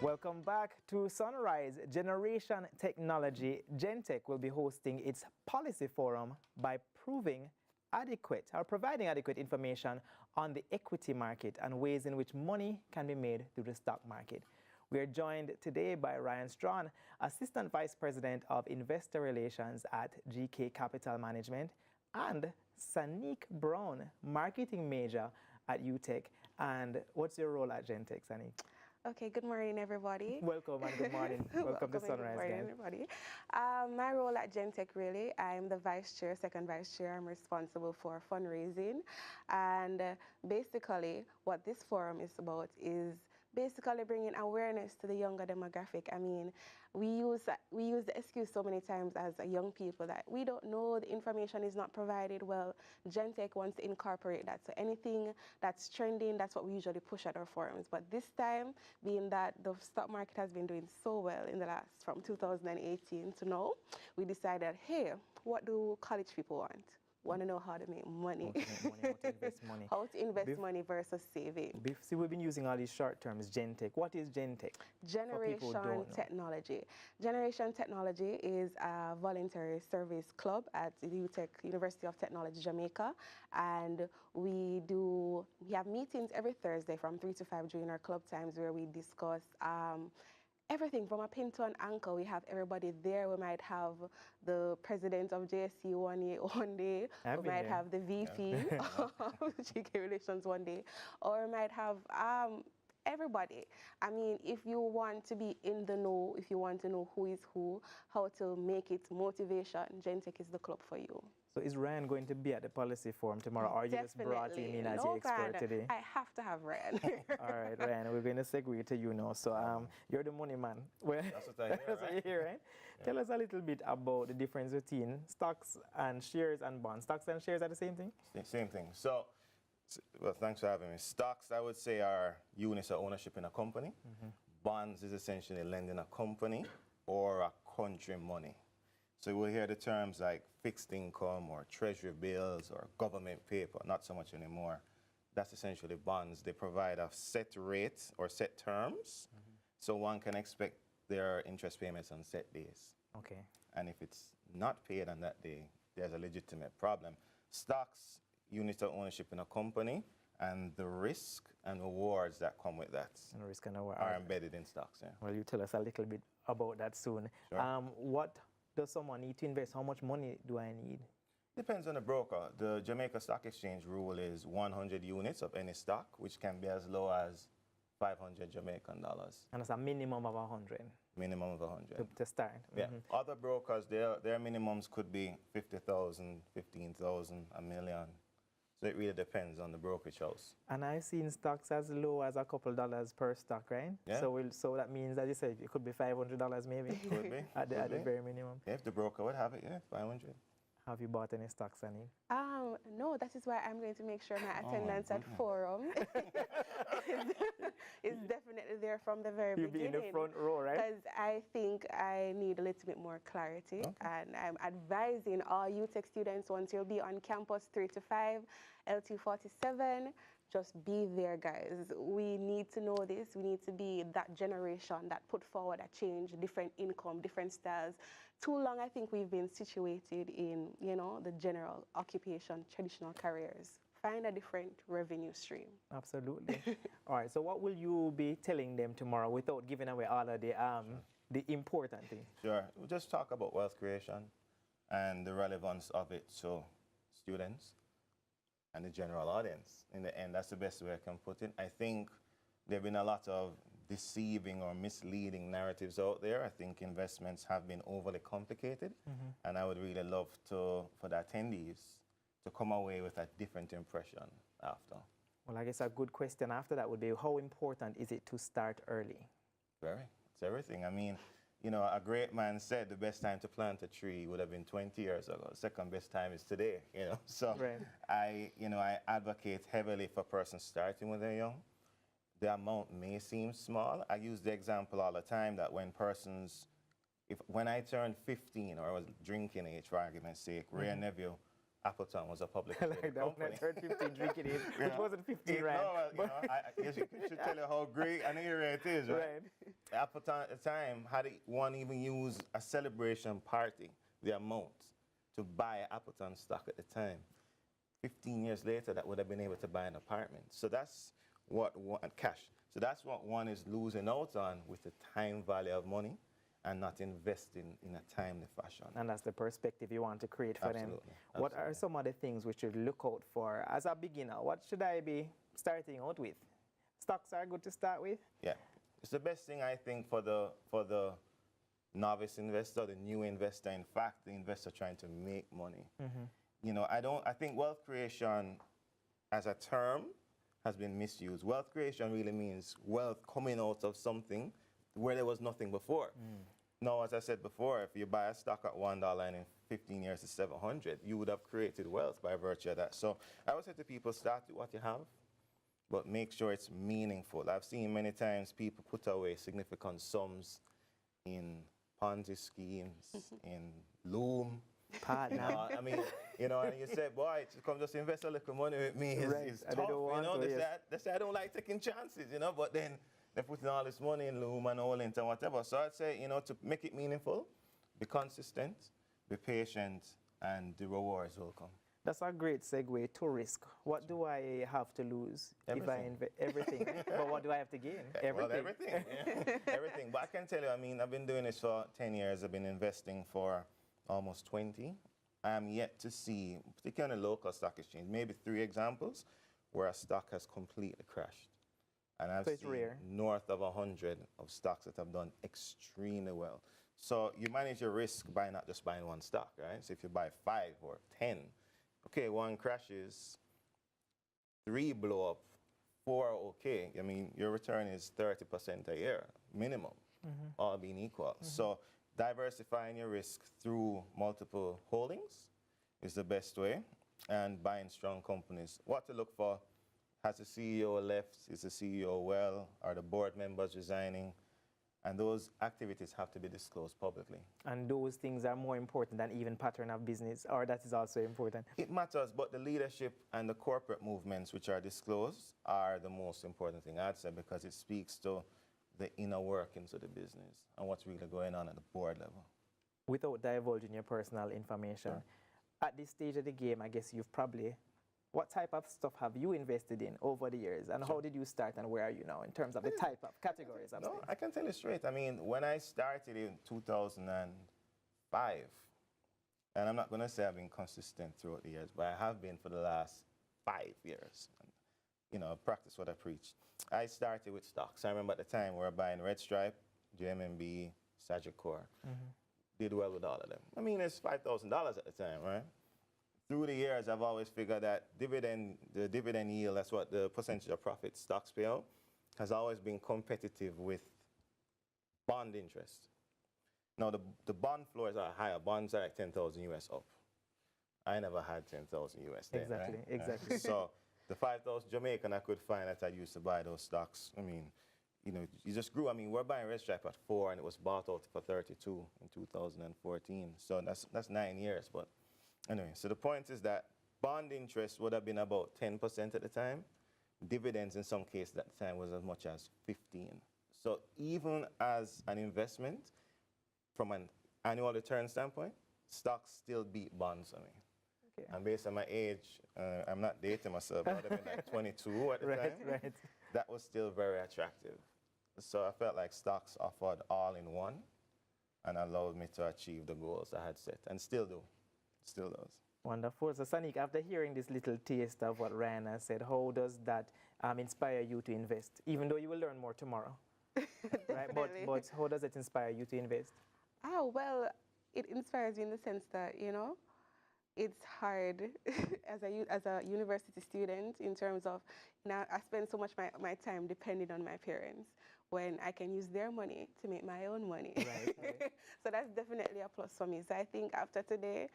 Welcome back to Sunrise. Generation Technology, Gentech will be hosting its policy forum by providing adequate information on the equity market and ways in which money can be made through the stock market. We are joined today by Ryan Strawn, Assistant Vice President of Investor Relations at GK Capital Management, and Sanique Brown, Marketing Major at UTech. And what's your role at Gentech, Sanique? Okay, good morning, everybody. Welcome and good morning. Welcome to Sunrise, good morning, guys. everybody. My role at Gentech, really, I'm the vice chair, second vice chair. I'm responsible for fundraising. And basically, what this forum is about is basically bringing awareness to the younger demographic. I mean, we use the excuse so many times as young people that we don't know, the information is not provided well. Gentech wants to incorporate that. So anything that's trending, that's what we usually push at our forums. But this time, being that the stock market has been doing so well in the last, from 2018 to now, we decided, hey, what do college people want? Want to know how to make money. How to invest money. How to invest money versus saving. See, we've been using all these short terms, Gentech. What is Gentech? Generation Technology. Generation Technology is a voluntary service club at the UTech, University of Technology, Jamaica. And we have meetings every Thursday from 3 to 5 during our club times where we discuss everything from a pin to an anchor. We have everybody there. We might have the president of JSC one day. We might have the VP of GK Relations one day. Or we might have everybody. I mean, if you want to be in the know, if you want to know who is who, how to make it motivation, Gentech is the club for you. So is Ryan going to be at the policy forum tomorrow, or you just brought him in as your expert today? I have to have Ryan. All right, Ryan, we're going to segue to you now. So you're the money man. Well, that's what I hear, that's what you hear, right? Yeah. Tell us a little bit about the difference between stocks and shares and bonds. Stocks and shares are the same thing? Same thing. So, well, thanks for having me. Stocks, I would say, are units of ownership in a company. Bonds is essentially lending a company or a country money. So we'll hear the terms like fixed income or treasury bills or government paper, not so much anymore. That's essentially bonds. They provide a set rate or set terms, so one can expect their interest payments on set days. Okay. And if it's not paid on that day, there's a legitimate problem. Stocks, units of ownership in a company, and the risk and rewards that come with that are embedded in stocks. Yeah. Well, you tell us a little bit about that soon. Sure. What does someone need to invest? How much money do I need? Depends on the broker. The Jamaica Stock Exchange rule is 100 units of any stock, which can be as low as 500 Jamaican dollars. And it's a minimum of 100? Minimum of 100. To start? Yeah. Other brokers, their minimums could be 50,000, 15,000, $1 million. So it really depends on the brokerage house. And I've seen stocks as low as a couple dollars per stock, right? Yeah. So that means, as you said, it could be $500 maybe. Could be. at the very minimum. Yeah, if the broker would have it, yeah, 500. Have you bought any stocks, Annie? No, that is why I'm going to make sure my attendance at forum is definitely there from the very beginning. You'll be in the front row, right? Because I think I need a little bit more clarity. And I'm advising all UTech students, once you'll be on campus 3 to 5, L247, just be there, guys. We need to know this. We need to be that generation that put forward a change, different income, different styles. Too long, I think we've been situated in, you know, the general occupation, traditional careers. Find a different revenue stream. Absolutely. All right, so what will you be telling them tomorrow without giving away all of the important things? Sure. We'll just talk about wealth creation and the relevance of it to students and the general audience. In the end, that's the best way I can put it. I think there have been a lot of deceiving or misleading narratives out there. I think investments have been overly complicated, and I would really love for the attendees to come away with a different impression after. Well, I guess a good question after that would be, how important is it to start early? Very. It's everything. I mean, you know, a great man said the best time to plant a tree would have been 20 years ago. The second best time is today, you know. So I advocate heavily for persons starting when they're young. The amount may seem small. I use the example all the time that when I turned 15, or I was drinking age, for argument's sake, Ray and Nephew Appleton was a public traded company. I turned 15 drinking it, which wasn't 15 rand. No, well, I should tell you how great an area it is, right? Appleton at the time had one even use a celebration party, the amount to buy Appleton stock at the time. 15 years later, that would have been able to buy an apartment. So that's what cash. So that's what one is losing out on with the time value of money and not investing in a timely fashion. And that's the perspective you want to create for them. What are some of the things we should look out for as a beginner? What should I be starting out with? Stocks are good to start with? Yeah. It's the best thing, I think, for the novice investor, the new investor, in fact, the investor trying to make money. You know, I think wealth creation as a term has been misused. Wealth creation really means wealth coming out of something where there was nothing before. Now, as I said before, if you buy a stock at $1 and in 15 years it's 700, you would have created wealth by virtue of that. So I would say to people, start with what you have, but make sure it's meaningful. I've seen many times people put away significant sums in Ponzi schemes, in Loom. I mean, you know, and you say, boy, come just invest a little money with me. It's tough, you know. They say, I don't like taking chances, you know, but then they're putting all this money in Loom and all into whatever. So I'd say, you know, to make it meaningful, be consistent, be patient, and the rewards will come. That's a great segue to risk. What do I have to lose if I invest everything? But what do I have to gain? Everything. Well, everything. Yeah. Everything. But I can tell you, I mean, I've been doing this for 10 years. I've been investing for almost 20. I am yet to see, particularly on the local stock exchange, maybe 3 examples where a stock has completely crashed. And I've seen north of 100 of stocks that have done extremely well. So you manage your risk by not just buying one stock, right? So if you buy 5 or 10, okay, 1 crashes, 3 blow up, 4 okay. I mean, your return is 30% a year, minimum, all being equal. So diversifying your risk through multiple holdings is the best way, and buying strong companies. What to look for: has the CEO left? Is the CEO well? Are the board members resigning? And those activities have to be disclosed publicly. And those things are more important than even pattern of business, or that is also important? It matters, but the leadership and the corporate movements which are disclosed are the most important thing, I'd say, because it speaks to the inner workings of the business and what's really going on at the board level. Without divulging your personal information, at this stage of the game, I guess you've probably, what type of stuff have you invested in over the years, and how did you start, and where are you now in terms of the type of categories? No, I can tell you straight. I mean, when I started in 2005, and I'm not going to say I've been consistent throughout the years, but I have been for the last 5 years. And, you know, practice what I preach. I started with stocks. I remember at the time we were buying Red Stripe, JMMB, Sagicor. Did well with all of them. I mean, it's $5,000 at the time, right? Through the years, I've always figured that the dividend yield, that's what the percentage of profit stocks pay out, has always been competitive with bond interest. Now, the bond floors are higher. Bonds are like 10,000 US up. I never had 10,000 US then, exactly, right? Exactly. So the 5,000 Jamaican I could find that I used to buy those stocks, I mean, you know, you just grew. I mean, we're buying Red Stripe at 4, and it was bought out for 32 in 2014. So that's 9 years, but anyway, so the point is that bond interest would have been about 10% at the time. Dividends in some cases at the time was as much as 15. So even as an investment, from an annual return standpoint, stocks still beat bonds, I mean. Okay. And based on my age, I'm not dating myself, I would have been like 22 at the time. Right. That was still very attractive. So I felt like stocks offered all in one and allowed me to achieve the goals I had set, and still do. Still does. Wonderful. So, Sanique, after hearing this little taste of what Ryan has said, how does that inspire you to invest? Even though you will learn more tomorrow, right? But how does it inspire you to invest? Oh, well, it inspires you in the sense that, you know, it's hard as a university student in terms of, now I spend so much my time depending on my parents when I can use their money to make my own money. Right. So that's definitely a plus for me. So I think after today,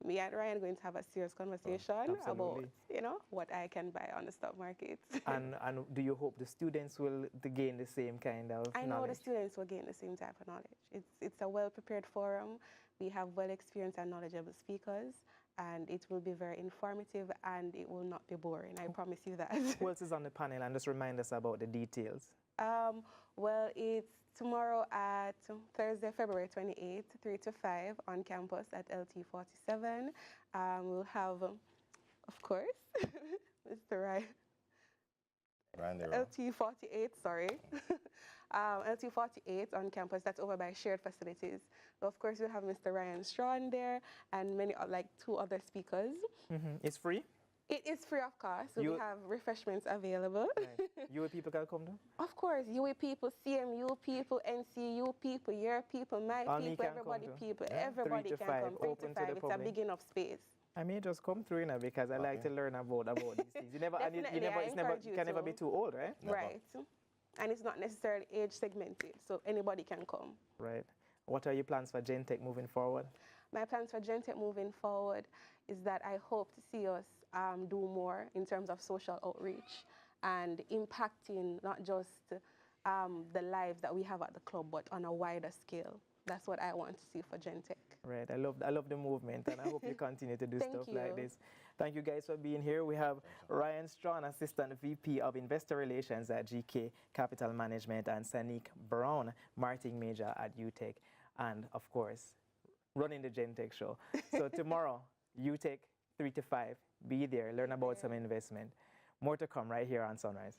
me and Ryan are going to have a serious conversation about, you know, what I can buy on the stock market. And do you hope the students will gain the same kind of knowledge? I know the students will gain the same type of knowledge. It's a well-prepared forum. We have well-experienced and knowledgeable speakers. and it will be very informative and it will not be boring. I promise you that. Who else is on the panel? And just remind us about the details. Well, it's tomorrow at Thursday, February 28th, 3 to 5 on campus at LT47. We'll have, of course, Mr. Ryan. LT48, sorry. LT48 on campus, that's over by shared facilities. So of course, we'll have Mr. Ryan Strawn there and many, like 2 other speakers. It's free? It is free of cost, so we have refreshments available. Right. UA people can come too? Of course, UA people, CMU people, NCU people, your people, my people, everybody people, everybody can come. 3 to 5, it's a big enough space. I may just come through now because I like to learn about these things. You never, you can never be too old, right? Never. Right. And it's not necessarily age segmented, so anybody can come. Right. What are your plans for Gentech moving forward? My plans for Gentech moving forward is that I hope to see us do more in terms of social outreach and impacting not just the lives that we have at the club, but on a wider scale. That's what I want to see for Gentech. Right. I love the movement, and I hope you continue to do stuff like this. Thank you guys for being here. We have Ryan Strawn, Assistant VP of Investor Relations at GK Capital Management, and Sanique Brown, Marketing Major at UTech, and of course, running the Gentech show. So tomorrow, UTech 3 to 5, be there, learn about some investment. More to come right here on Sunrise.